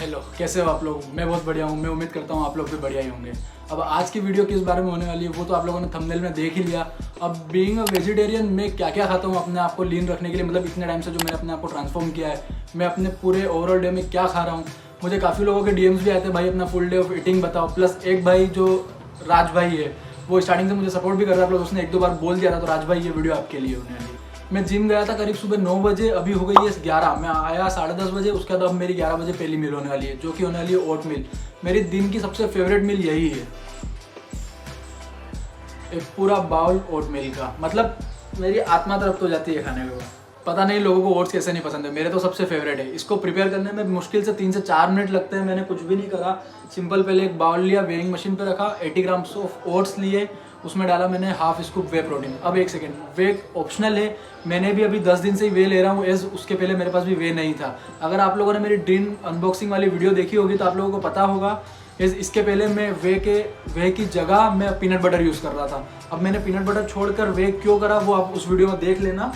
Hello, कैसे हो आप लोग। मैं बहुत बढ़िया हूँ। मैं उम्मीद करता हूँ आप लोग भी बढ़िया ही होंगे। अब आज की वीडियो किस बारे में होने वाली है वो तो आप लोगों ने थंबनेल में देख ही लिया। अब बीइंग अ वेजिटेरियन मैं क्या क्या खाता हूँ अपने आप को लीन रखने के लिए, मतलब इतने टाइम से जो मैंने अपने आप को ट्रांसफॉर्म किया है, मैं अपने पूरे ओवरऑल डे में क्या खा रहा हूँ। मुझे काफ़ी लोगों के डीएम्स भी आए थे, भाई अपना फुल डे ऑफ ईटिंग बताओ। प्लस एक भाई जो राज भाई है वो स्टार्टिंग से मुझे सपोर्ट भी कर रहा है, प्लस उसने एक दो बार बोल दिया था। तो राज भाई ये वीडियो आपके लिए होने वाली है। मैं जिम गया था करीब सुबह 9 बजे, अभी हो गई है 11। मैं आया 10:30 बजे, उसके बाद अब मेरी 11 बजे पहली मील होने वाली है, जो कि होने वाली है ओट मील। मेरी दिन की सबसे फेवरेट मील यही है, एक पूरा बाउल ओट मील का। मतलब मेरी आत्मा तरफ तो जाती है खाने के बाद। पता नहीं लोगों को ओट्स कैसे नहीं पसंद है, मेरे तो सबसे फेवरेट है। इसको प्रिपेयर करने में मुश्किल से 3 से 4 मिनट लगते हैं। मैंने कुछ भी नहीं करा, सिंपल पहले एक बाउल लिया, वेइंग मशीन पे रखा, 80 ग्राम्स ऑफ ओट्स लिए, उसमें डाला मैंने हाफ स्कूप वे प्रोटीन। अब एक सेकेंड, वे ऑप्शनल है। मैंने भी अभी 10 दिन से ही वे ले रहा हूँ, एज उसके पहले मेरे पास भी वे नहीं था। अगर आप लोगों ने मेरी ड्रीम अनबॉक्सिंग वाली वीडियो देखी होगी तो आप लोगों को पता होगा, इसके पहले मैं वे की जगह मैं पीनट बटर यूज़ कर रहा था। अब मैंने पीनट बटर छोड़कर वे क्यों करा वो आप उस वीडियो में देख लेना।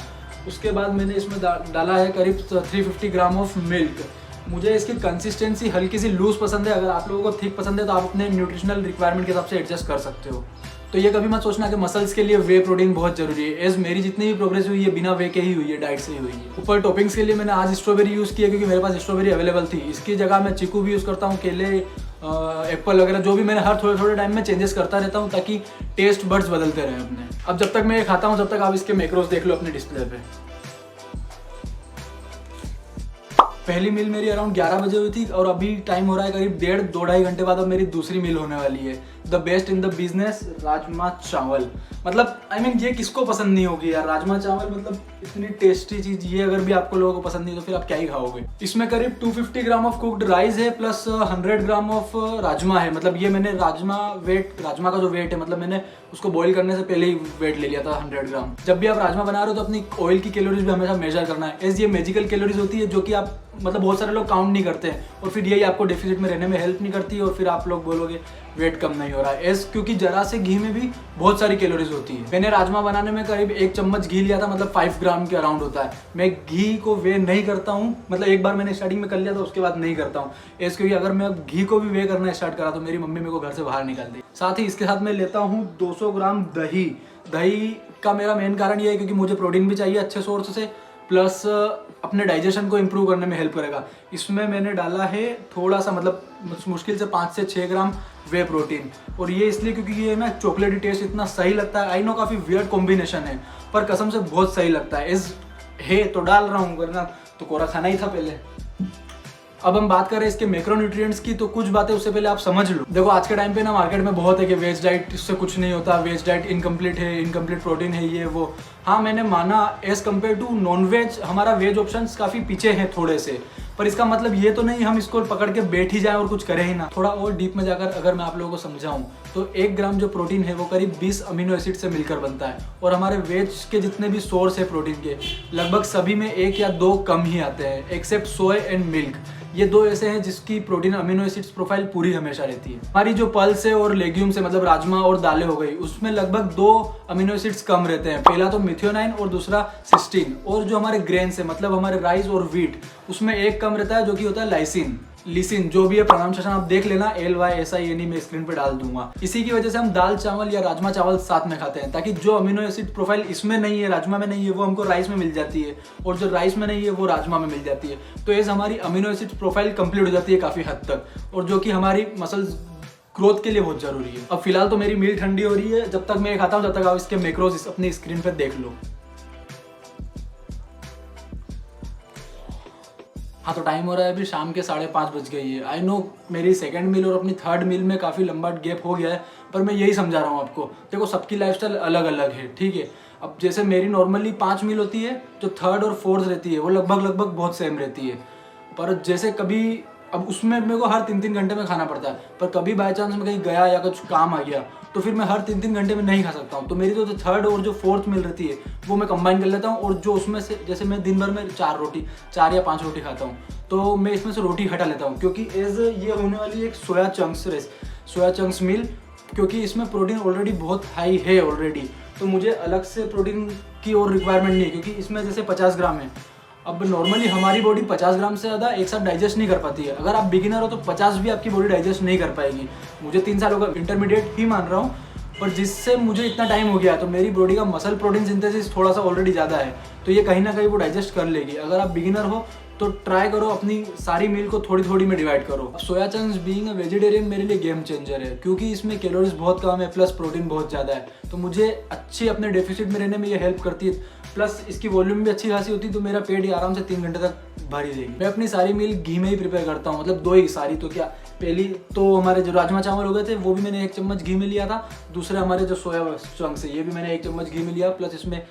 उसके बाद मैंने इसमें डाला है करीब 350 ग्राम ऑफ मिल्क। मुझे इसकी कंसिस्टेंसी हल्की सी लूज पसंद है। अगर आप लोगों को थिक पसंद है तो आप अपने न्यूट्रिशनल रिक्वायरमेंट के हिसाब से एडजस्ट कर सकते हो। तो ये कभी मत सोचना कि मसल्स के लिए वे प्रोटीन बहुत जरूरी है। एज मेरी जितनी भी प्रोग्रेस हुई है बिना वे के ही हुई है, डाइट से ही हुई है। ऊपर टॉपिंग्स के लिए मैंने आज स्ट्रॉबेरी यूज़ किया क्योंकि मेरे पास स्ट्रॉबेरी अवेलेबल थी। इसकी जगह मैं चीकू भी यूज़ करता हूँ, केले, एप्पल वगैरह, जो भी मैंने हर थोड़े थोड़े टाइम में चेंजेस करता रहता हूँ ताकि टेस्ट बड्स बदलते रहे अपने। अब जब तक मैं ये खाता हूँ जब तक आप इसके मैक्रोस देख लो अपने डिस्प्ले पे। पहली मील मेरी अराउंड 11 बजे हुई थी और अभी टाइम हो रहा है करीब 1.5-2.5 घंटे बाद अब मेरी दूसरी मील होने वाली है। The best in the business, rajma चावल। मतलब ये किसको पसंद नहीं होगी यार, राजमा चावल मतलब इतनी टेस्टी चीज़। ये अगर भी आपको लोगों को पसंद नहीं तो फिर आप क्या ही खाओगे। इसमें करीब 250 ग्राम ऑफ कुक्ड राइस है, प्लस 100 ग्राम ऑफ राजमा है। मतलब ये मैंने राजमा का जो वेट है, मतलब मैंने उसको बॉईल करने से पहले ही वेट ले लिया था 100 ग्राम। जब भी आप राजमा बना रहे हो तो अपनी ऑयल की कैलोरीज भी हमेशा मेजर करना है। एज ये मैजिकल कैलोरीज होती है जो कि आप मतलब बहुत सारे लोग काउंट नहीं करते हैं और फिर यही आपको डेफिसिट में रहने में हेल्प नहीं करती है और फिर आप लोग बोलोगे वेट कम नहीं हो रहा है। एज क्योंकि जरा से घी में भी बहुत सारी कैलोरीज होती है। मैंने राजमा बनाने में करीब 1 चम्मच घी लिया था, मतलब 5 ग्राम के अराउंड होता है। मैं घी को वे नहीं करता हूँ, मतलब एक बार मैंने स्टार्टिंग में कर लिया था उसके बाद नहीं करता हूँ। एज क्योंकि अगर मैं घी को भी वे करना स्टार्ट करा तो मेरी मम्मी मेरे को घर से बाहर निकाल दी। साथ ही इसके साथ मैं लेता हूँ 200 ग्राम दही। दही का मेरा मेन कारण ये है क्योंकि मुझे प्रोटीन भी चाहिए अच्छे सोर्स से, प्लस अपने डाइजेशन को इम्प्रूव करने में हेल्प करेगा। इसमें मैंने डाला है थोड़ा सा, मतलब मुश्किल से 5 से 6 ग्राम वे प्रोटीन। और ये इसलिए क्योंकि ये ना चॉकलेटी टेस्ट इतना सही लगता है। आई नो काफ़ी वियर्ड कॉम्बिनेशन है पर कसम से बहुत सही लगता है। इस है तो डाल रहा हूँ, वरना तो कोरा खाना ही था पहले। अब हम बात करें इसके मैक्रोन्यूट्रिएंट्स की, तो कुछ बातें उससे पहले आप समझ लो। देखो आज के टाइम पे ना मार्केट में बहुत है कि वेज डाइट इससे कुछ नहीं होता, वेज डाइट इनकम्प्लीट है, इनकम्प्लीट प्रोटीन है, ये वो। हाँ मैंने माना as compare to non veg हमारा वेज ऑप्शंस काफ़ी पीछे हैं थोड़े से, पर इसका मतलब ये तो नहीं हम इसको पकड़ के बैठ ही जाए और कुछ करें ही ना। थोड़ा और डीप में जाकर अगर मैं आप लोगों को समझाऊं तो 1 ग्राम जो प्रोटीन है वो करीब 20 अमीनो एसिड से मिलकर बनता है। और हमारे वेज के जितने भी सोर्स है प्रोटीन के, लगभग सभी में 1 या 2 कम ही आते हैं, एक्सेप्ट सोय एंड मिल्क। ये 2 ऐसे हैं जिसकी प्रोटीन अमीनो एसिड्स प्रोफाइल पूरी हमेशा रहती है। हमारी जो पल्स है और लेग्यूम्स है, मतलब राजमा और दालें हो गई, उसमें लगभग 2 अमीनो एसिड्स कम रहते हैं। पहला तो मिथियोनाइन और दूसरा सिस्टीन। और जो हमारे ग्रेन्स है, मतलब हमारे राइस और व्हीट, उसमें 1 कम रहता है जो कि होता है लाइसिन, लिसिन, जो भी है प्रोनाउंसिएशन आप देख लेना, LYSIN मैं स्क्रीन पे डाल दूंगा। इसी की वजह से हम दाल चावल या राजमा चावल साथ में खाते हैं, ताकि जो अमीनो एसिड प्रोफाइल इसमें नहीं है, राजमा में नहीं है, वो हमको राइस में मिल जाती है, और जो राइस में नहीं है वो राजमा में मिल जाती है। तो ये हमारी अमीनो एसिड प्रोफाइल कंप्लीट हो जाती है काफ़ी हद तक, और जो कि हमारी मसल्स ग्रोथ के लिए बहुत जरूरी है। अब फिलहाल तो मेरी मील ठंडी हो रही है, जब तक मैं ये खाता हूँ जब तक आप इसके मैक्रोस अपनी स्क्रीन पर देख लो। हाँ तो टाइम हो रहा है अभी शाम के 5:30 बज गई है। आई नो मेरी सेकंड मील और अपनी थर्ड मील में काफ़ी लंबा गैप हो गया है, पर मैं यही समझा रहा हूँ आपको। देखो सबकी लाइफस्टाइल अलग अलग है, ठीक है। अब जैसे मेरी नॉर्मली 5 मील होती है, जो थर्ड और फोर्थ रहती है वो लगभग बहुत सेम रहती है। पर जैसे कभी अब उसमें मेरे को हर 3-3 घंटे में खाना पड़ता है, पर कभी बाई चांस मैं कहीं गया या कुछ काम आ गया तो फिर मैं हर 3-3 घंटे में नहीं खा सकता हूँ। तो मेरी जो थर्ड और जो फोर्थ मील रहती है वो मैं कंबाइन कर लेता हूँ, और जो उसमें से जैसे मैं दिन भर में 4 या 5 रोटी खाता हूँ तो मैं इसमें से रोटी हटा लेता हूँ, क्योंकि एज ये होने वाली एक सोया चंक्स मील, क्योंकि इसमें प्रोटीन ऑलरेडी बहुत हाई है ऑलरेडी। तो मुझे अलग से प्रोटीन की और रिक्वायरमेंट नहीं है, क्योंकि इसमें जैसे 50 ग्राम है अब नॉर्मली हमारी बॉडी 50 ग्राम से ज़्यादा एक साथ डाइजेस्ट नहीं कर पाती है। अगर आप बिगिनर हो तो 50 भी आपकी बॉडी डाइजेस्ट नहीं कर पाएगी। मुझे 3 सालों का इंटरमीडिएट ही मान रहा हूँ, पर जिससे मुझे इतना टाइम हो गया तो मेरी बॉडी का मसल प्रोटीन सिंथेसिस थोड़ा सा ऑलरेडी ज़्यादा है, तो ये कहीं ना कहीं वो डाइजेस्ट कर लेगी। अगर आप बिगिनर हो तो ट्राई करो अपनी सारी मील को थोड़ी थोड़ी में डिवाइड करो। Soya chunks being a vegetarian मेरे लिए गेम चेंजर है, क्योंकि इसमें कैलोरीज बहुत कम है प्लस प्रोटीन बहुत ज़्यादा है, तो मुझे अच्छी अपने डेफिसिट में रहने में ये हेल्प करती है। प्लस इसकी वॉल्यूम भी अच्छी खासी होती है, तो मेरा पेट ही आराम से 3 घंटे तक भर ही देगी। मैं अपनी सारी मील घी में ही प्रिपेयर करता हूँ, मतलब 2 ही सारी। तो क्या पहली तो हमारे जो राजमा चावल हो गए थे वो भी मैंने 1 चम्मच घी में लिया था। दूसरे हमारे जो सोया चंक्स है ये भी मैंने 1 चम्मच घी में लिया, प्लस इसमें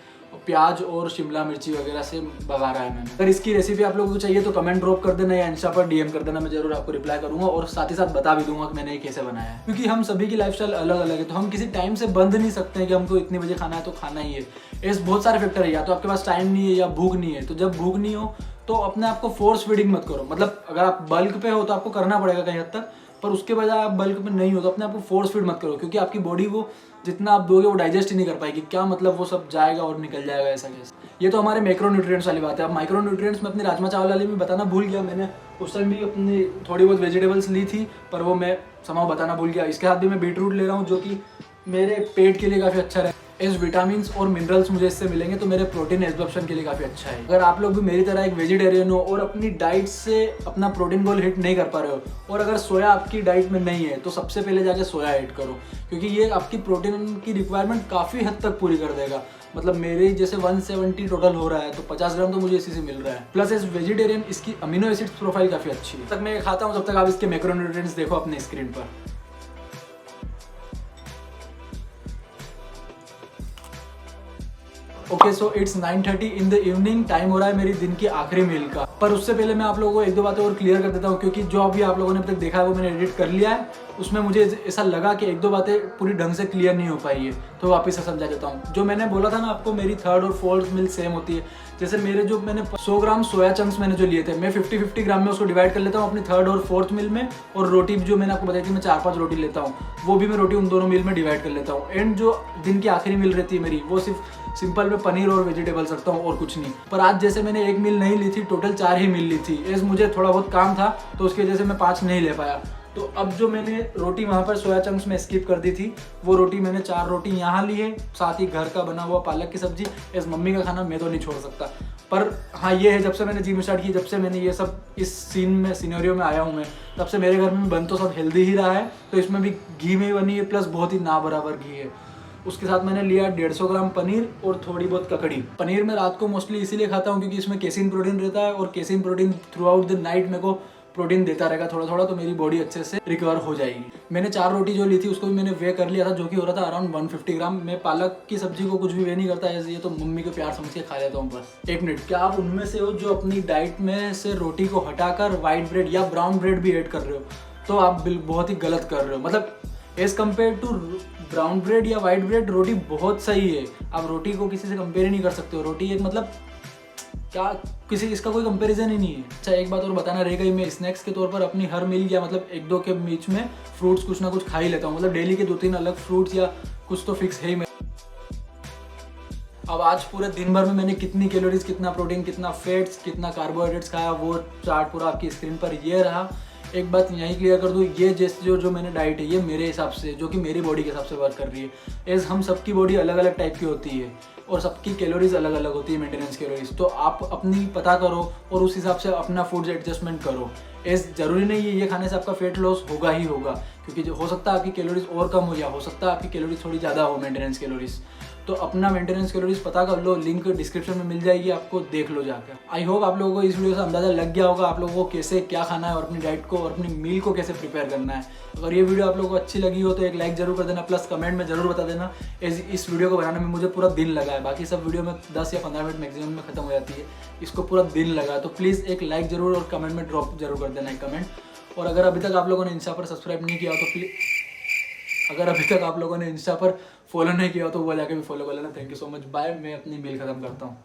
प्याज और शिमला मिर्ची वगैरह से बघारा है मैंने। अगर इसकी रेसिपी आप लोगों को चाहिए तो कमेंट ड्रॉप कर देना या इंस्टा पर डीएम कर देना, मैं जरूर आपको रिप्लाई करूंगा और साथ ही साथ बता भी दूंगा कि मैंने ये कैसे बनाया है। क्योंकि हम सभी की लाइफस्टाइल अलग अलग है, तो हम किसी टाइम से बंध नहीं सकते हैं कि हमको इतने बजे खाना है तो खाना ही है। ऐसे बहुत सारे फैक्टर है, या तो आपके पास टाइम नहीं है या भूख नहीं है। तो जब भूख नहीं हो तो अपने आप को फोर्स फीडिंग मत करो। मतलब अगर आप बल्क पे हो तो आपको करना पड़ेगा कहीं हद तक, पर उसके बजाय आप बल्क में नहीं हो तो अपने आप को फोर्स फीड मत करो, क्योंकि आपकी बॉडी वो जितना आप दोगे वो डाइजेस्ट ही नहीं कर पाएगी। क्या मतलब वो सब जाएगा और निकल जाएगा ऐसा कैसे। ये तो हमारे मैक्रो न्यूट्रिएंट्स वाली बात है। अब माइक्रो न्यूट्रिएंट्स में अपने राजमा चावल वाले में बताना भूल गया। मैंने उस टाइम भी अपनी थोड़ी बहुत वेजिटेबल्स ली थी, पर वो मैं समाव बताना भूल गया। इसके साथ भी मैं बीटरूट ले रहा हूँ, जो कि मेरे पेट के लिए काफ़ी अच्छा है। इस विटामिन और मिनरल्स मुझे इससे मिलेंगे, तो मेरे प्रोटीन एब्जॉर्प्शन के लिए काफ़ी अच्छा है। अगर आप लोग भी मेरी तरह एक वेजिटेरियन हो और अपनी डाइट से अपना प्रोटीन गोल हिट नहीं कर पा रहे हो, और अगर सोया आपकी डाइट में नहीं है, तो सबसे पहले जाके सोया ऐड करो, क्योंकि ये आपकी प्रोटीन की रिक्वायरमेंट काफ़ी हद तक पूरी कर देगा। मतलब मेरे जैसे 170 टोटल हो रहा है, तो 50 ग्राम तो मुझे इसी से मिल रहा है। प्लस इस वेजिटेरियन इसकी अमीनो एसिड्स प्रोफाइल काफ़ी अच्छी है। तक मैं खाता हूँ, जब तक आप इसके मैक्रोन्यूट्रिएंट्स देखो अपने स्क्रीन पर। Okay, so it's 9:30 in the evening. Time हो रहा है मेरी दिन की आखिरी मील का। पर उससे पहले मैं आप लोगों को 1-2 बातें और क्लियर कर देता हूँ, क्योंकि जो अभी आप लोगों ने अब तक देखा है वो मैंने एडिट कर लिया है। उसमें मुझे ऐसा लगा कि 1-2 बातें पूरी ढंग से क्लियर नहीं हो पाई है, तो वापस से समझा देता हूँ। जो मैंने बोला था ना आपको, मेरी 3rd और 4th मील सेम होती है। जैसे मेरे जो मैंने 100 ग्राम सोया चंक्स मैंने जो लिए थे, मैं 50-50 ग्राम में उसको डिवाइड कर लेता हूँ अपनी 3rd और 4th मील में। और रोटी जो मैंने आपको बताई थी, मैं 4-5 रोटी लेता हूँ, वो भी मैं रोटी उन दोनों मील में डिवाइड कर लेता हूँ। एंड जो दिन की आखिरी मील रहती है मेरी, वो सिर्फ सिंपल में पनीर और वेजिटेबल्स रखता हूँ और कुछ नहीं। पर आज जैसे मैंने 1 मील नहीं ली थी, टोटल 4 ही मील ली थी। एज मुझे थोड़ा बहुत काम था, तो उसकी वजह से मैं 5 नहीं ले पाया। तो अब जो मैंने रोटी वहाँ पर सोया चंक्स में स्किप कर दी थी, वो रोटी मैंने 4 रोटी यहाँ ली है, साथ ही घर का बना हुआ पालक की सब्जी। एज मम्मी का खाना मैं तो नहीं छोड़ सकता। पर हाँ, ये है, जब से मैंने जिम स्टार्ट की, जब से मैंने ये सब इस सिनेरियो में आया हूँ मैं, तब से मेरे घर में बन तो सब हेल्दी ही रहा है। तो इसमें भी घी में ही बनी है, प्लस बहुत ही ना बराबर घी है। उसके साथ मैंने लिया 150 ग्राम पनीर और थोड़ी बहुत ककड़ी। पनीर मैं रात को मोस्टली इसीलिए खाता हूँ क्योंकि इसमें केसिन प्रोटीन रहता है, और casein protein through out the night मेरे को प्रोटीन देता रहेगा थोड़ा थोड़ा, तो मेरी बॉडी अच्छे से रिकवर हो जाएगी। मैंने 4 रोटी जो ली थी उसको भी मैंने वे कर लिया था, जो कि हो रहा था अराउंड 150 ग्राम। मैं पालक की सब्जी को कुछ भी वे नहीं करता है, ये तो मम्मी को प्यार समझ के खा लेता हूँ बस। 1 मिनट, क्या आप उनमें से हो जो अपनी डाइट में से रोटी को हटाकर व्हाइट ब्रेड या ब्राउन ब्रेड भी ऐड कर रहे हो? तो आप बहुत ही गलत कर रहे हो। मतलब as compare to brown bread या वाइट ब्रेड, रोटी बहुत सही है। आप रोटी को किसी से कंपेयर ही नहीं कर सकते हो। रोटी एक मतलब क्या, किसी इसका कोई कंपैरिजन ही नहीं है। अच्छा, एक बात और बताना रह गई, मैं स्नैक्स के तौर पर अपनी हर मील या मतलब 1-2 के बीच में फ्रूट्स कुछ ना कुछ खा ही लेता हूँ। मतलब डेली के 2-3 अलग फ्रूट्स या कुछ तो फिक्स है ही। अब आज पूरे दिन भर में मैंने कितनी कैलोरीज, कितना प्रोटीन, कितना फैट्स, कितना कार्बोहाइड्रेट्स खाया, वो चार्ट पूरा आपकी स्क्रीन पर ये रहा। एक बात यहीं क्लियर कर दूँ, ये जैसे जो मैंने डाइट है, ये मेरे हिसाब से, जो कि मेरी बॉडी के हिसाब से वर्क कर रही है। एज हम सबकी बॉडी अलग अलग टाइप की होती है और सबकी कैलोरीज अलग अलग होती है, मेंटेनेंस कैलोरीज। तो आप अपनी पता करो और उस हिसाब से अपना फूड एडजस्टमेंट करो। एज जरूरी नहीं है ये खाने से आपका फेट लॉस होगा ही होगा, क्योंकि जो हो सकता है आपकी कैलोरीज और कम हो, या हो सकता है आपकी कैलोरीज थोड़ी ज़्यादा हो, मेंटेनेंस कैलोरीज। तो अपना मेंटेनेंस कैलोरीज पता कर लो, लिंक डिस्क्रिप्शन में मिल जाएगी, आपको देख लो जाकर। आई होप आप लोगों को इस वीडियो से अंदाजा लग गया होगा आप लोगों को कैसे क्या खाना है और अपनी डाइट को और अपनी मील को कैसे प्रिपेयर करना है। अगर ये वीडियो आप लोगों को अच्छी लगी हो तो एक लाइक जरूर कर देना, प्लस कमेंट में जरूर बता देना। इस वीडियो को बनाने में मुझे पूरा दिन लगा है, बाकी सब वीडियो में 10 या 15 मिनट मैक्सिमम में खत्म हो जाती है, इसको पूरा दिन लगा। तो प्लीज़ एक लाइक जरूर और कमेंट में ड्रॉप जरूर कर देना एक कमेंट। और अगर अभी तक आप लोगों ने इंस्टा पर सब्सक्राइब नहीं किया हो तो प्लीज़, अगर अभी तक आप लोगों ने इंस्टा पर फॉलो नहीं किया हो तो वो जाके भी फॉलो कर लेना। Thank you so much, bye. मैं अपनी मील खत्म करता हूँ।